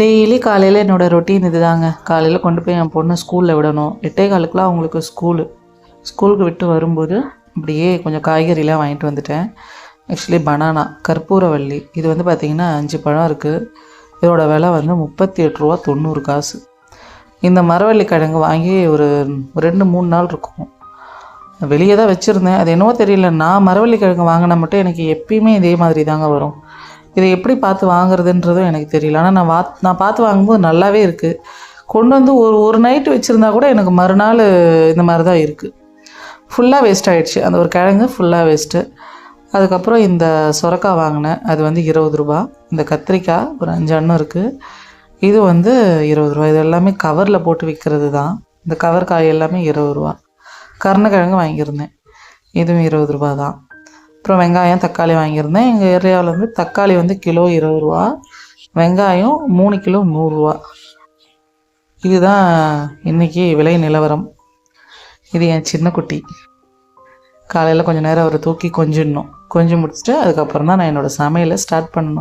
Daily காலையில் என்னோடய routine இது தாங்க. காலையில் கொண்டு போய் என் பொண்ணை ஸ்கூலில் விடணும். 8:15 அவங்களுக்கு ஸ்கூலுக்கு விட்டு வரும்போது அப்படியே கொஞ்சம் காய்கறிலாம் வாங்கிட்டு வந்துட்டேன். ஆக்சுவலி பனானா கற்பூரவள்ளி இது வந்து பார்த்திங்கன்னா 5 பழம் இருக்குது. இதோட விலை வந்து 38 ரூபா 90 காசு. இந்த மரவள்ளி கிழங்கு வாங்கி ஒரு 2-3 நாள் இருக்கும். வெளியே தான் வச்சுருந்தேன். அது என்னவோ தெரியல, நான் மரவள்ளி கிழங்கு வாங்கினா மட்டும் எனக்கு எப்பயுமே இதே மாதிரி தாங்க வரும். இதை எப்படி பார்த்து வாங்குறதுன்றதும் எனக்கு தெரியல. ஆனால் நான் பார்த்து வாங்கும்போது நல்லாவே இருக்குது. கொண்டு வந்து ஒரு நைட்டு வச்சுருந்தா கூட எனக்கு மறுநாள் இந்த மாதிரி தான் இருக்குது. ஃபுல்லாக வேஸ்ட் ஆகிடுச்சு. அந்த ஒரு கிழங்கு ஃபுல்லாக வேஸ்ட்டு. அதுக்கப்புறம் இந்த சுரக்காய் வாங்கினேன், அது வந்து 20 ரூபா. இந்த கத்திரிக்காய் ஒரு 5 அண்ணம் இருக்குது, இது வந்து 20 ரூபா. இது எல்லாமே கவரில் போட்டு விற்கிறது தான். இந்த கவர் காய் எல்லாமே 20 ரூபா. கருணக்கிழங்கு வாங்கியிருந்தேன், இதுவும் 20 ரூபா தான். அப்புறம் வெங்காயம் தக்காளி வாங்கியிருந்தேன். எங்கள் ஏரியாவில் வந்து தக்காளி வந்து கிலோ 20 ரூபா, வெங்காயம் 3 கிலோ 100 ரூபா. இதுதான் இன்றைக்கி விலை நிலவரம். இது என் சின்ன குட்டி. காலையில் கொஞ்சம் நேரம் அவரை தூக்கி கொஞ்சிடணும். கொஞ்சி முடிச்சுட்டு அதுக்கப்புறம் தான் நான் என்னோடய சமையலை ஸ்டார்ட் பண்ணணும்.